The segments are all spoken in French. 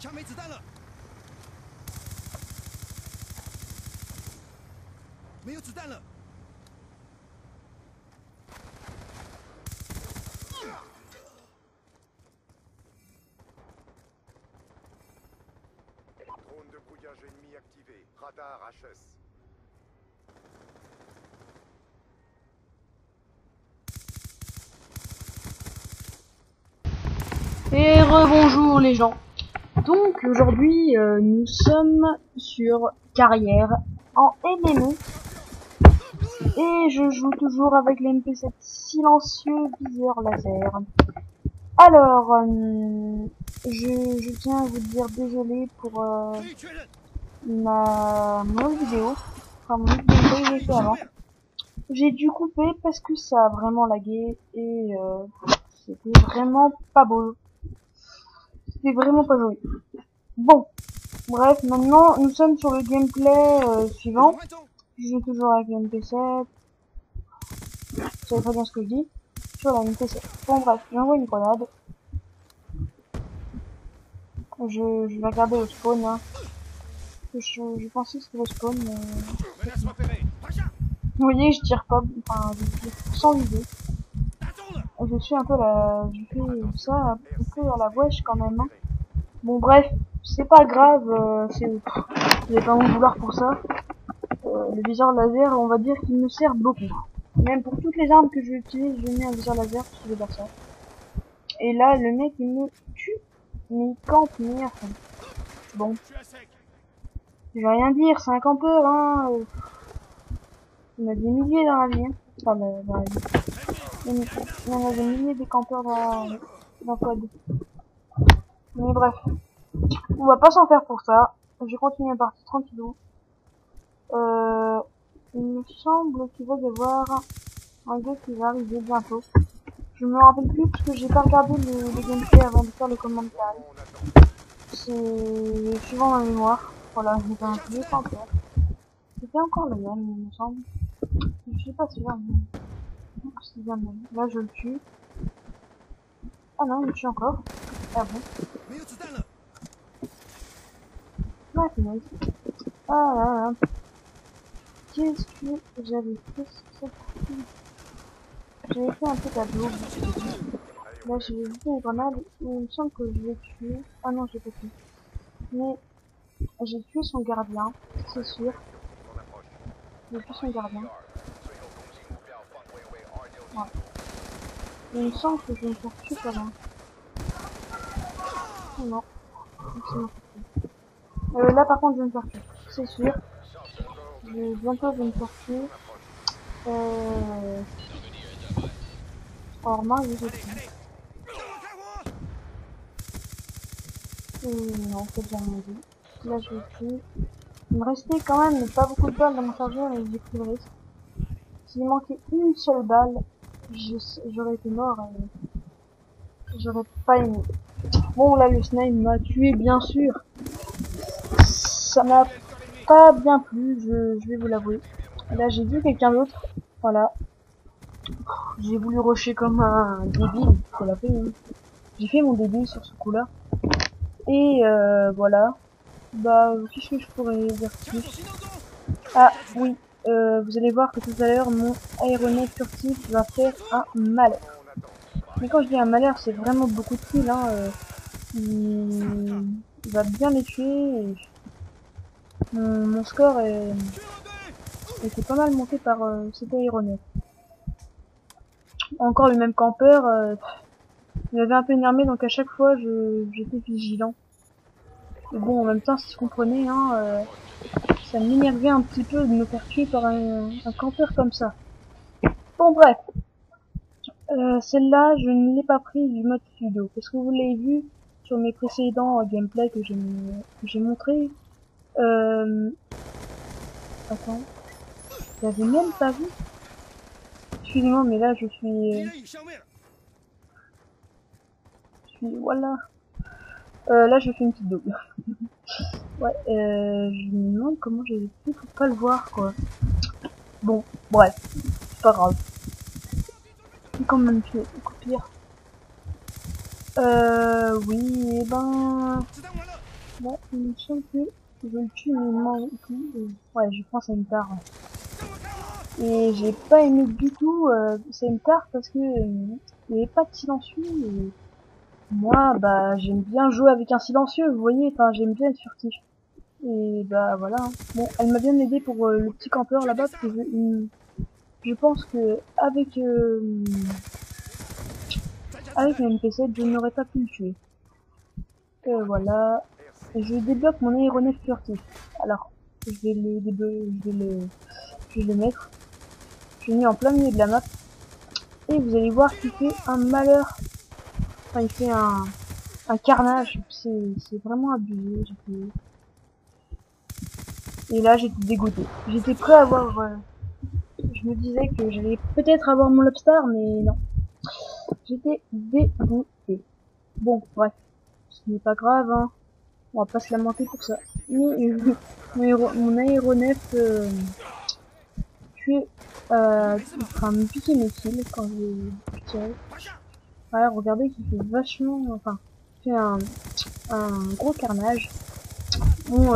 Drone de brouillage ennemi activé. Radar HS. Et rebonjour les gens. Donc aujourd'hui nous sommes sur carrière en MMO et je joue toujours avec l'MP7 silencieux viseur laser. Alors je tiens à vous dire désolé pour mon vidéo, enfin mon vidéo que j'ai fait avant. J'ai dû couper parce que ça a vraiment lagué et c'était vraiment pas beau. C'était vraiment pas joli. Bon, bref, maintenant nous sommes sur le gameplay suivant. Je joue toujours avec le MP7. Vous savez pas bien ce que je dis. Sur la MP7. Bon bref, j'envoie une grenade. Je vais regarder le spawn. Hein. Je pensais que c'était le spawn, mais... Vous voyez, je tire pas, enfin, je tire sans viser. Je suis un peu la... Je fais ça un peu à la wesh quand même. Hein. Bon bref, c'est pas grave, vous allez pas m'en vouloir pour ça. Le viseur laser, on va dire qu'il me sert beaucoup. Même pour toutes les armes que j'utilise, je mets un viseur laser parce que j'adore ça. Et là, le mec, il me tue. Mais il campe, mais enfin. Bon. Je vais rien dire, c'est un campeur, hein. Il y en a des milliers dans la vie, hein. Enfin, dans la vie. Il y en a des milliers de campeurs dans Pod. Mais bref. On va pas s'en faire pour ça. Je continue la partie tranquillou. Il me semble qu'il va y avoir un gars qui va arriver bientôt. Je me rappelle plus parce que j'ai pas regardé le gameplay avant de faire le commentaire. C'est suivant ma mémoire. Voilà, j'étais un peu campeur. C'était encore le même, il me semble. Je suis pas sûr. C'est bien le même. Là, je le tue. Ah non, il me tue encore. Ah bon. Ah, c'est nice. Ah là là. Qu'est-ce que j'avais fait cette partie? J'avais fait un peu tableau. Là, j'ai vu une grenade et il me semble que je l'ai tué. Ah non, je l'ai pas tué. Mais j'ai tué son gardien, c'est sûr. J'ai tué son gardien. Ouais. Il me semble que je vais me faire tuer par là. Oh non. Là, par contre, je vais me faire tuer. C'est sûr. Bientôt, je vais me faire tuer. Alors, moi, je vais tuer. Non, c'est déjà mon vie. Là, je vais tuer. Il me restait quand même pas beaucoup de balles dans mon chargeur et j'ai pris le risque. S'il manquait une seule balle, j'aurais été mort et j'aurais pas aimé. Bon, là, le snipe m'a tué, bien sûr. Ça m'a pas bien plu, je vais vous l'avouer. Là, j'ai vu quelqu'un d'autre. Voilà. J'ai voulu rusher comme un débile. Faut la payer. Hein. J'ai fait mon début sur ce coup-là. Et voilà. Bah, qu'est-ce que je pourrais dire plus? Ah, oui. Vous allez voir que tout à l'heure, mon aéronef furtif va faire un malheur. Mais quand je dis un malheur, c'est vraiment beaucoup de kills. Hein. Il va bien les tuer. Et mon score était pas mal monté par cet aéronef. Encore le même campeur. Il avait un peu énervé, donc à chaque fois, j'étais vigilant. Et bon, en même temps, si vous comprenez, hein, ça m'énervait un petit peu de me faire tuer par un campeur comme ça. Bon, bref. Celle-là, je ne l'ai pas prise du mode pseudo. Parce que vous l'avez vu sur mes précédents gameplays que j'ai montré. Attends. Vous l'avez même pas vu? Excusez-moi, mais là, je suis... Voilà. Là, je fais une petite double. Ouais, je me demande comment j'ai fait pour pas le voir, quoi. Bon, bref. C'est pas grave. C'est quand même pire. Oui, et ben... Là, il me semble que je le tue, mais non, ouais, je pense à une tare. Et j'ai pas aimé du tout c'est une tare parce que il n'y avait pas de silencieux. Et moi, bah, j'aime bien jouer avec un silencieux, vous voyez, enfin, j'aime bien être furtif. Et bah voilà. Bon, elle m'a bien aidé pour le petit campeur là-bas parce que je pense que avec un NPC, je n'aurais pas pu le tuer. Voilà. Et je débloque mon aéronef furtif. Alors, je vais le mettre. Je l'ai mis en plein milieu de la map. Et vous allez voir qu'il fait un malheur. Enfin, il fait un carnage. C'est vraiment abusé. Et là, j'étais dégoûté. J'étais prêt à avoir... je me disais que j'allais peut-être avoir mon lobster, mais non. J'étais dégoûté. Bon, bref. Ce n'est pas grave, hein. On va pas se lamenter pour ça. Mais mon aéronef tuait... enfin, me piquait mes kills quand je tirais. Ouais, regardez qu'il fait vachement... Enfin, il fait un gros carnage. Bon,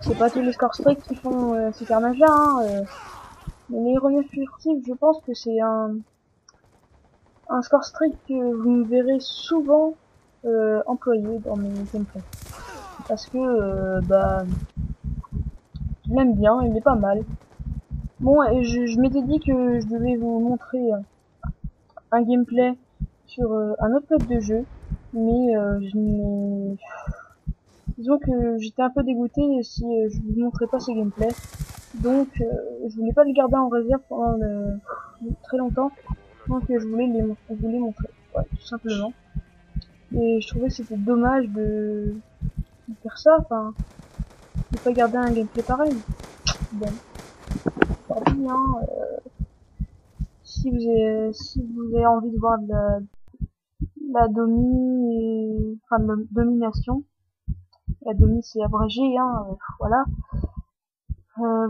c'est pas tous les scores stricts qui font ces carnages-là, hein. Mais l'aéronef furtif, je pense que c'est un score strict que vous me verrez souvent employé dans mes gameplays. Parce que, bah, je l'aime bien, il est pas mal. Bon, et je m'étais dit que je devais vous montrer un gameplay sur un autre mode de jeu, mais je n'ai... Disons que j'étais un peu dégoûté si je vous montrais pas ce gameplay. Donc, je voulais pas le garder en réserve pendant très longtemps. Donc, je voulais les montrer. Ouais, tout simplement. Et je trouvais que c'était dommage de faire ça. Enfin, de pas garder un gameplay pareil. Bon, tant pis, hein. Si vous avez envie de voir de la enfin, de la domination. La domi, c'est abrégé, hein. Voilà.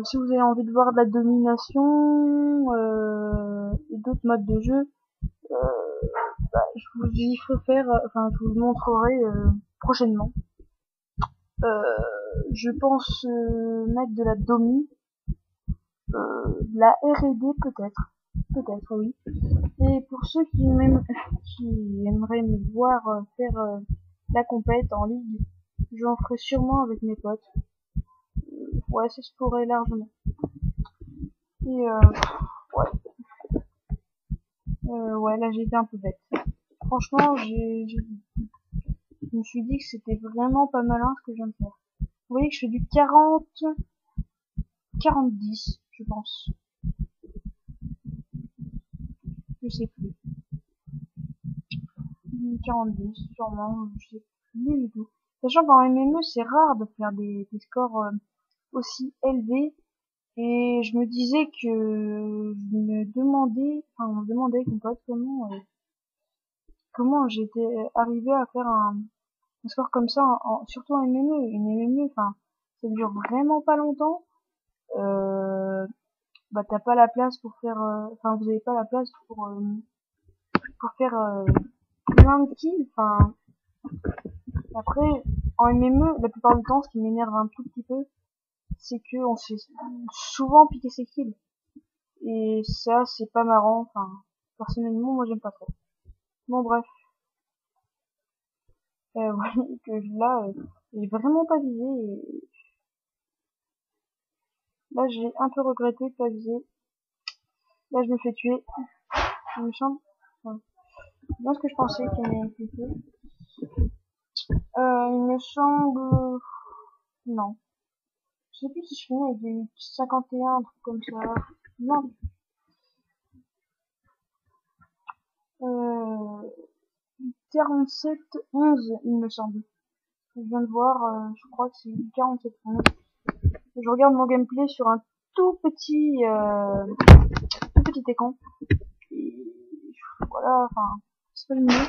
Si vous avez envie de voir de la domination et d'autres modes de jeu, bah, je vous y ferai faire, enfin je vous le montrerai prochainement. Je pense mettre de la domi, de la R&D peut-être oui. Et pour ceux qui aimeraient me voir faire la compète en ligue, j'en ferai sûrement avec mes potes. Ouais, ça se pourrait largement. Et ouais. Ouais, là j'ai été un peu bête. Franchement, je me suis dit que c'était vraiment pas malin ce que je viens de faire. Vous voyez que je fais du 40-10, je pense. Je sais plus. 40-10, sûrement, je sais plus du tout. Sachant qu'en MME, c'est rare de faire des scores aussi élevés. Et je me disais que je me demandais, enfin on me demandait qu'on peut comment j'étais arrivé à faire un score comme ça, surtout en MME. Une MME, enfin, ça dure vraiment pas longtemps. Bah t'as pas la place pour faire, enfin vous avez pas la place pour faire plein de kills. Enfin, après en MME, la plupart du temps, ce qui m'énerve un tout petit peu, c'est que on s'est souvent piqué ses kills. Et ça, c'est pas marrant. Enfin, personnellement, moi j'aime pas trop. Bon bref, vous voyez que là, j'ai vraiment pas visé. Et là, j'ai un peu regretté de pas viser. Là, je me fais tuer. Il me semble. Enfin, c'est bien ce que je pensais qu'il m'ait tué. Il me semble... Non. Je sais plus si je finis avec des 51, un truc comme ça. Non. 47-11, il me semble. Je viens de voir, je crois que c'est 47-11. Je regarde mon gameplay sur un tout petit écran. Et voilà, enfin, c'est pas le mieux.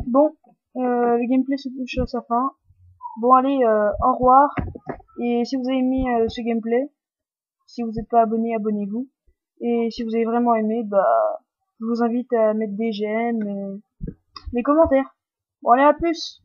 Bon, le gameplay se touche à sa fin. Bon, allez, au revoir. Et si vous avez aimé ce gameplay, si vous n'êtes pas abonné, abonnez-vous. Et si vous avez vraiment aimé, bah, je vous invite à mettre des j'aime, des commentaires. Bon, allez, à plus!